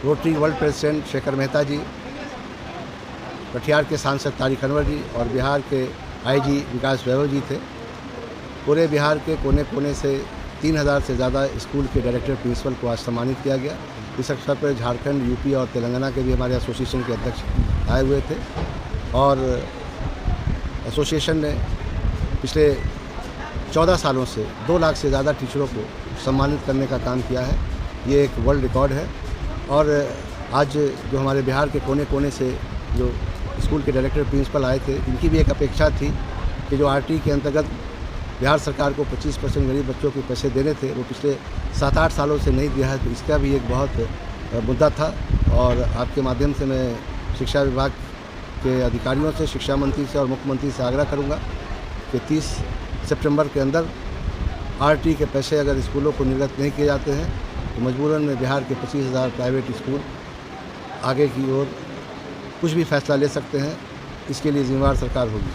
Rotary world president Shekhar Mehta ji, Katihar के सांसद तारिक अनवर जी और बिहार के आईजी विकास वैभव जी थे। पूरे बिहार के कोने कोने से 3000 से ज़्यादा स्कूल के डायरेक्टर प्रिंसिपल को आज सम्मानित किया गया। इस अवसर पर झारखंड, यूपी और तेलंगाना के भी हमारे एसोसिएशन के अध्यक्ष आए हुए थे और एसोसिएशन ने पिछले 14 सालों से 2 लाख से ज़्यादा टीचरों को सम्मानित करने का काम किया है। ये एक वर्ल्ड रिकॉर्ड है और आज जो हमारे बिहार के कोने कोने से जो स्कूल के डायरेक्टर प्रिंसिपल आए थे, इनकी भी एक अपेक्षा थी कि जो आरटी के अंतर्गत बिहार सरकार को 25% गरीब बच्चों के पैसे देने थे, वो पिछले 7-8 सालों से नहीं दिया है। तो इसका भी एक बहुत मुद्दा था और आपके माध्यम से मैं शिक्षा विभाग के अधिकारियों से, शिक्षा मंत्री से और मुख्यमंत्री से आग्रह करूंगा कि 30 सितंबर के अंदर आरटी के पैसे अगर स्कूलों को निर्गत नहीं किए जाते हैं तो मजबूरन में बिहार के 25,000 प्राइवेट स्कूल आगे की ओर कुछ भी फैसला ले सकते हैं। इसके लिए जिम्मेवार सरकार होगी,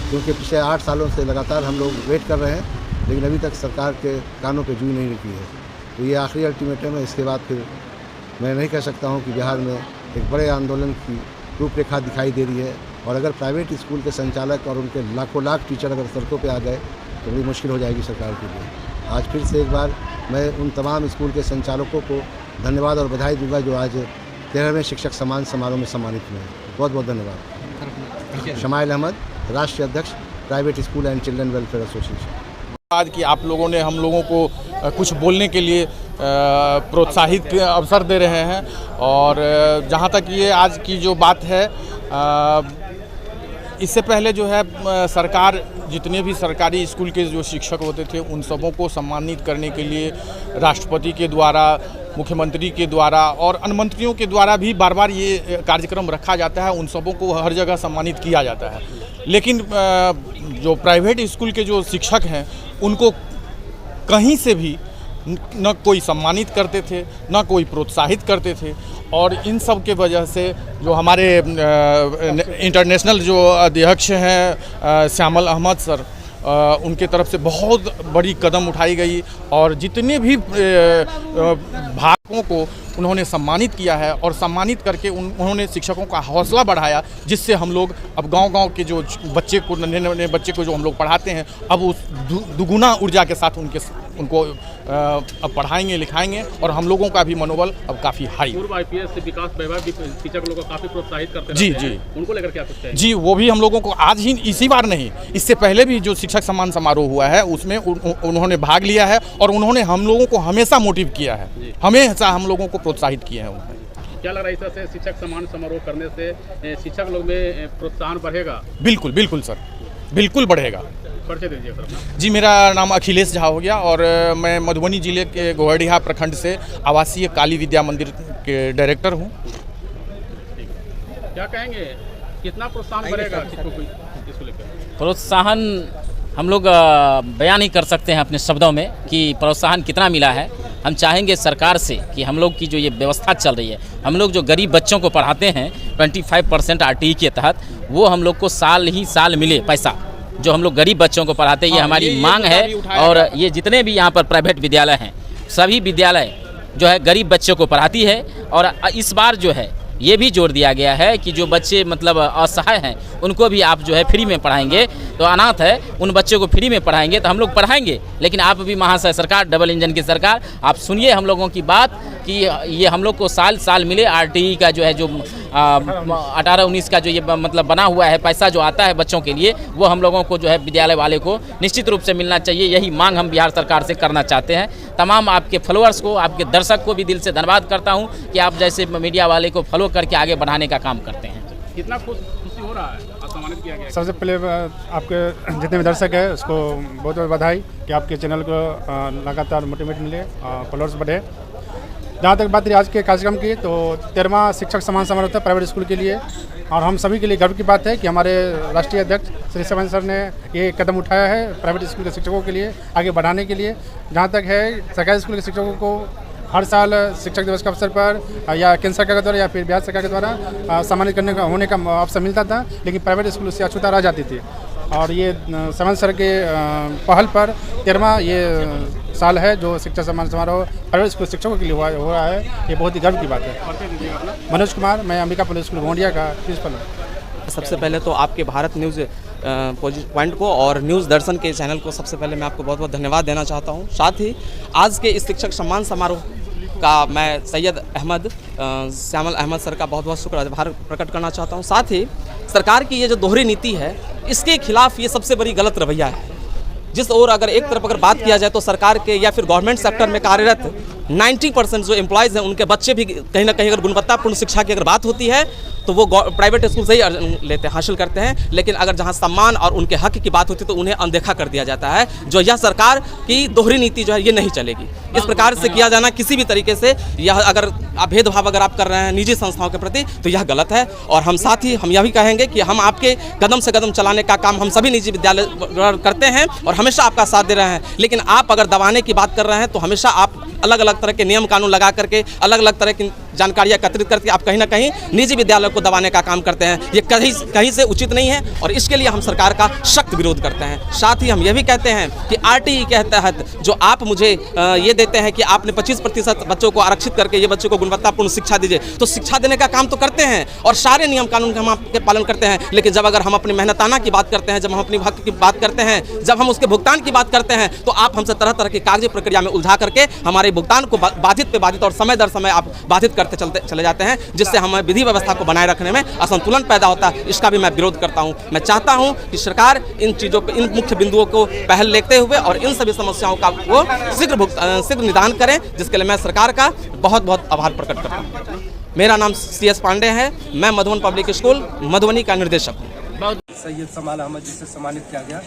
क्योंकि पिछले 8 सालों से लगातार हम लोग वेट कर रहे हैं, लेकिन अभी तक सरकार के कानों पे जूं नहीं रुकी है। तो ये आखिरी अल्टीमेटम है। इसके बाद फिर मैं नहीं कह सकता हूँ कि बिहार में एक बड़े आंदोलन की रूपरेखा दिखाई दे रही है और अगर प्राइवेट स्कूल के संचालक और उनके लाखों लाख टीचर अगर सड़कों पर आ गए तो बड़ी मुश्किल हो जाएगी सरकार के लिए। आज फिर से एक बार मैं उन तमाम स्कूल के संचालकों को धन्यवाद और बधाई दूंगा जो आज 13वें शिक्षक सम्मान समारोह में सम्मानित हुए हैं। बहुत बहुत धन्यवाद। शमाइल अहमद, राष्ट्रीय अध्यक्ष, private school and children welfare association. आज कि आप लोगों ने हम लोगों को कुछ बोलने के लिए प्रोत्साहित अवसर दे रहे हैं और जहाँ तक ये आज की जो बात है, इससे पहले जो है सरकार जितने भी सरकारी स्कूल के जो शिक्षक होते थे उन सबों को सम्मानित करने के लिए राष्ट्रपति के द्वारा, मुख्यमंत्री के द्वारा और अन्य मंत्रियों के द्वारा भी बार बार ये कार्यक्रम रखा जाता है। उन सबों को हर जगह सम्मानित किया जाता है, लेकिन जो प्राइवेट स्कूल के जो शिक्षक हैं उनको कहीं से भी न कोई सम्मानित करते थे, न कोई प्रोत्साहित करते थे। और इन सब के वजह से जो हमारे इंटरनेशनल जो अध्यक्ष हैं श्यामल अहमद सर, उनके तरफ से बहुत बड़ी कदम उठाई गई और जितने भी भागों को उन्होंने सम्मानित किया है और सम्मानित करके उन्होंने शिक्षकों का हौसला बढ़ाया, जिससे हम लोग अब गांव-गांव के जो बच्चे को, नन्हे बच्चे को जो हम लोग पढ़ाते हैं, अब उस दुगुना ऊर्जा के साथ उनको अब पढ़ाएंगे, लिखाएंगे और हम लोगों का भी मनोबल अब काफ़ी हाई। पूर्व आईपीएस विकास वैभव भी शिक्षक लोगों को काफ़ी प्रोत्साहित करते हैं। जी जी, उनको लेकर क्या सोचते हैं? जी, वो भी हम लोगों को आज ही, इसी बार नहीं, इससे पहले भी जो शिक्षक सम्मान समारोह हुआ है उसमें उन्होंने भाग लिया है और उन्होंने हम लोगों को हमेशा मोटिव किया है, हमेशा हम लोगों को प्रोत्साहित किए हैं उन्होंने। क्या लग रहा है इस तरह से शिक्षक सम्मान समारोह करने से शिक्षक लोग में प्रोत्साहन बढ़ेगा? बिल्कुल बिल्कुल सर, बिल्कुल बढ़ेगा। परिचय दीजिए सर अपना। जी, मेरा नाम अखिलेश झा हो गया और मैं मधुबनी जिले के गोहरडीहा प्रखंड से आवासीय काली विद्या मंदिर के डायरेक्टर हूँ। क्या कहेंगे, कितना प्रोत्साहन बढ़ेगा शिक्षकों को इसको लेकर? प्रोत्साहन हम लोग बयान नहीं कर सकते हैं अपने शब्दों में कि प्रोत्साहन कितना मिला है। हम चाहेंगे सरकार से कि हम लोग की जो ये व्यवस्था चल रही है, हम लोग जो गरीब बच्चों को पढ़ाते हैं 25% आरटीई के तहत, वो हम लोग को साल ही साल मिले पैसा, जो हम लोग गरीब बच्चों को पढ़ाते हैं। ये हमारी मांग है और ये जितने भी यहाँ पर प्राइवेट विद्यालय हैं, सभी विद्यालय जो है गरीब बच्चों को पढ़ाती है। और इस बार जो है ये भी जोर दिया गया है कि जो बच्चे मतलब असहाय हैं उनको भी आप जो है फ्री में पढ़ाएंगे, तो अनाथ है उन बच्चों को फ्री में पढ़ाएंगे तो हम लोग पढ़ाएंगे। लेकिन आप भी महाशय सरकार, डबल इंजन की सरकार, आप सुनिए हम लोगों की बात कि ये हम लोग को साल साल मिले। आरटीई का जो है जो 18-19 का जो ये मतलब बना हुआ है पैसा जो आता है बच्चों के लिए, वो हम लोगों को जो है विद्यालय वाले को निश्चित रूप से मिलना चाहिए। यही मांग हम बिहार सरकार से करना चाहते हैं। तमाम आपके फॉलोअर्स को, आपके दर्शक को भी दिल से धन्यवाद करता हूं कि आप जैसे मीडिया वाले को फॉलो करके आगे बढ़ाने का काम करते हैं। कितना खुशी हो रहा है, सम्मानित किया गया? सबसे पहले आपके जितने भी दर्शक हैं उसको बहुत बहुत बधाई कि आपके चैनल को लगातार मोटिवेट मिले, फॉलोअर्स बढ़े। जहाँ तक बात रही आज के कार्यक्रम की, तो 13वां शिक्षक सम्मान समारोह था प्राइवेट स्कूल के लिए और हम सभी के लिए गर्व की बात है कि हमारे राष्ट्रीय अध्यक्ष श्री श्यामल सर ने ये कदम उठाया है प्राइवेट स्कूल के शिक्षकों के लिए आगे बढ़ाने के लिए। जहाँ तक है सरकारी स्कूल के शिक्षकों को हर साल शिक्षक दिवस के अवसर पर या केंद्र सरकार के द्वारा या फिर बिहार सरकार के द्वारा सम्मानित करने का होने का अवसर मिलता था, लेकिन प्राइवेट स्कूल उससे अछूता रह जाती थी। और ये समन सर के पहल पर 13वां ये साल है जो शिक्षक सम्मान समारोह प्राइवेट स्कूल शिक्षकों के लिए हो रहा है। ये बहुत ही गर्व की बात है। मनोज कुमार, मैं अंबिका पब्लिक स्कूल गोंडिया का प्रिंसिपल हूँ। सबसे पहले तो आपके भारत न्यूज़ पॉइंट को और न्यूज़ दर्शन के चैनल को सबसे पहले मैं आपको बहुत बहुत धन्यवाद देना चाहता हूँ। साथ ही आज के इस शिक्षक सम्मान समारोह का मैं सैयद अहमद श्यामल अहमद सर का बहुत बहुत शुक्र आभार प्रकट करना चाहता हूँ। साथ ही सरकार की ये जो दोहरी नीति है इसके खिलाफ ये सबसे बड़ी गलत रवैया है। जिस ओर अगर एक तरफ अगर बात किया जाए तो सरकार के या फिर गवर्नमेंट सेक्टर में कार्यरत 90% जो एम्प्लॉयज़ हैं उनके बच्चे भी कहीं ना कहीं अगर गुणवत्तापूर्ण शिक्षा की अगर बात होती है तो वो प्राइवेट स्कूल से ही हासिल करते हैं। लेकिन अगर जहां सम्मान और उनके हक की बात होती है तो उन्हें अनदेखा कर दिया जाता है। जो यह सरकार की दोहरी नीति जो है ये नहीं चलेगी। इस प्रकार से किया जाना किसी भी तरीके से यह अगर भेदभाव अगर आप कर रहे हैं निजी संस्थाओं के प्रति तो यह गलत है। और हम साथ ही हम यह भी कहेंगे कि हम आपके कदम से कदम चलाने का काम हम सभी निजी विद्यालय करते हैं और हमेशा आपका साथ दे रहे हैं। लेकिन आप अगर दबाने की बात कर रहे हैं तो हमेशा आप अलग अलग तरह के नियम कानून लगा करके अलग अलग तरह की जानकारियाँ एकत्रित करके आप कहीं ना कहीं निजी विद्यालयों को दबाने का काम करते हैं। ये कहीं से उचित नहीं है और इसके लिए हम सरकार का सख्त विरोध करते हैं। साथ ही हम यह भी कहते हैं कि RTE के तहत जो आप मुझे ये देते हैं कि आपने 25% बच्चों को आरक्षित करके ये बच्चों को गुणवत्तापूर्ण शिक्षा दीजिए, तो शिक्षा देने का काम तो करते हैं और सारे नियम कानून का हम आपके पालन करते हैं। लेकिन जब अगर हम अपनी मेहनताना की बात करते हैं, जब हम अपनी हक की बात करते हैं, जब हम उसके भुगतान की बात करते हैं तो आप हमसे तरह तरह की कागजी प्रक्रिया में उलझा करके हमारे भुगतान को बाधित पे बाधित और समय दर समय आप बाधित करते चले जाते हैं, जिससे हमें विधि व्यवस्था को बनाए रखने में असंतुलन पैदा होता है। इसका भी मैं विरोध करता हूं। मैं चाहता हूं कि सरकार इन चीज़ों पर इन मुख्य बिंदुओं को पहल लेते हुए और इन सभी समस्याओं का वो शीघ्र निदान करें, जिसके लिए मैं सरकार का बहुत बहुत आभार प्रकट करता हूँ। मेरा नाम CS पांडे है। मैं मधुबन पब्लिक स्कूल मधुबनी का निर्देशक हूँ। सैयद समाल अहमद जी से सम्मानित किया गया,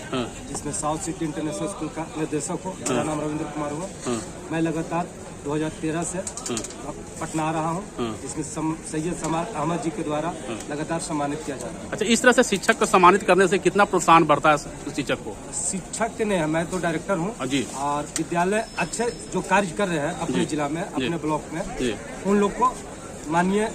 जिसमें साउथ सिटी इंटरनेशनल स्कूल का निर्देशक हो। मेरा नाम रविंद्र कुमार हो। मैं लगातार 2013 से पटना आ रहा हूँ, जिसमें सैयद समाल अहमद जी के द्वारा लगातार सम्मानित किया जा रहा है। अच्छा, इस तरह से शिक्षक को सम्मानित करने से कितना प्रोत्साहन बढ़ता है शिक्षक को? शिक्षक के नहीं, मैं तो डायरेक्टर हूँ और विद्यालय अच्छे जो कार्य कर रहे हैं अपने जिला में, अपने ब्लॉक में, उन लोग को माननीय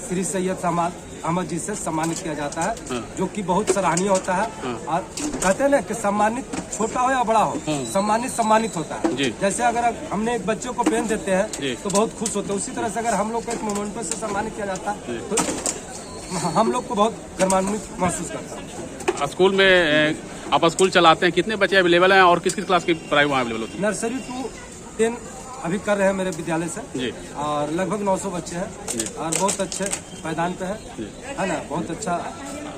श्री सैयद समाल अहमद जी से सम्मानित किया जाता है, जो कि बहुत सराहनीय होता है। और कहते हैं ना कि सम्मानित छोटा हो या बड़ा हो, सम्मानित होता है। जैसे अगर हमने एक बच्चे को पेन देते हैं तो बहुत खुश होते हैं, उसी तरह से अगर हम लोग को एक मोमेंटो से सम्मानित किया जाता है तो हम लोग को बहुत गर्वान्वित महसूस करता है। स्कूल में आप स्कूल चलाते हैं, कितने बच्चे अवेलेबल हैं और किस किस क्लास की पढ़ाई वहाँ अवेलेबल होती है? नर्सरी टू 10 अभी कर रहे हैं मेरे विद्यालय से और लगभग 900 बच्चे हैं और बहुत अच्छे मैदान पे है ना। बहुत अच्छा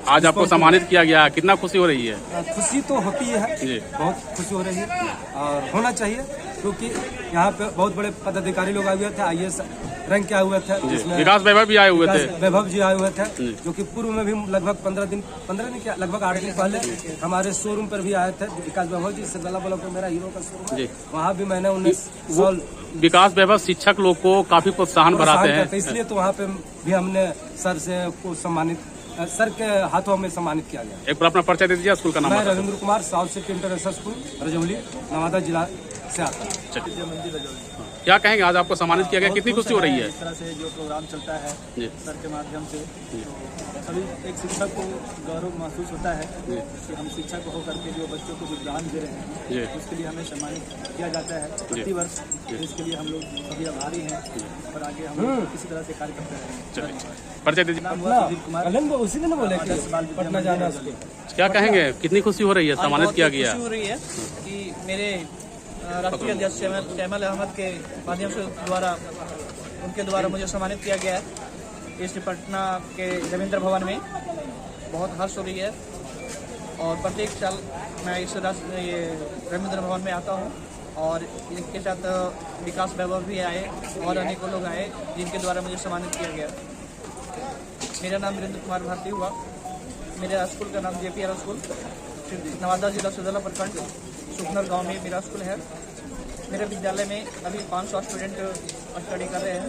आज आपको सम्मानित किया गया, कितना खुशी हो रही है? खुशी तो होती है, बहुत खुशी हो रही है और होना चाहिए, क्योंकि यहाँ पे बहुत बड़े पदाधिकारी लोग आए हुए थे, IAS रैंक के आए हुए थे, जिसमें विकास वैभव भी आए हुए थे। वैभव जी आए हुए थे, जो कि पूर्व में भी लगभग 15 दिन लगभग 8 दिन पहले हमारे शोरूम पर भी आए थे। विकास वैभव जी से गला ब्लॉक में मेरा हीरो का शोरूम है, वहाँ भी मैंने उन्हें विकास वैभव शिक्षक लोग को काफी प्रोत्साहन बढ़ाते हैं, इसलिए तो वहाँ पे भी हमने सर से को सम्मानित, सर के हाथों में सम्मानित किया गया। एक बार अपना परिचय दे दीजिए, स्कूल का नाम? मैं Ravindra Kumar, south city international school Rajauli Nawada जिला से आता हूँ। क्या कहेंगे, आज आपको सम्मानित किया गया, कितनी खुशी हो रही है? इस तरह से जो प्रोग्राम चलता है सर के माध्यम से, सभी एक शिक्षक को गौरव महसूस होता है कि हम शिक्षक होकर के जो बच्चों को योगदान दे रहे हैं उसके लिए हमें सम्मानित किया जाता है प्रति वर्ष। इसके लिए हम लोग सभी आभारी हैं और आगे हम लोग किसी तरह से कार्य करते रहेंगे। परिचय दीजिए। उसी दिन बोले पटना जाना। क्या कहेंगे, कितनी खुशी हो रही है, सम्मानित किया गया? खुशी हो रही है कि मेरे राष्ट्रीय अध्यक्ष श्यामल अहमद के माध्यम से उनके द्वारा मुझे सम्मानित किया गया है। इस पटना के रविंद्र भवन में बहुत हर्ष हो रही है और प्रत्येक साल मैं इस ये रविंद्र भवन में आता हूँ और इसके साथ विकास वैभव भी आए और अनेकों लोग आए जिनके द्वारा मुझे सम्मानित किया गया। मेरा नाम वीरेंद्र कुमार भारती हुआ। मेरे स्कूल का नाम JPR स्कूल, नवादा जिला सुजला प्रखंड सुखनर गांव में मेरा स्कूल है। मेरे विद्यालय में अभी 500 स्टूडेंट स्टडी कर रहे हैं।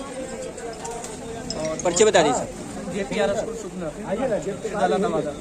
और परिचय बता दीजिए। JPR स्कूल सुखनर, सुजला नवादा।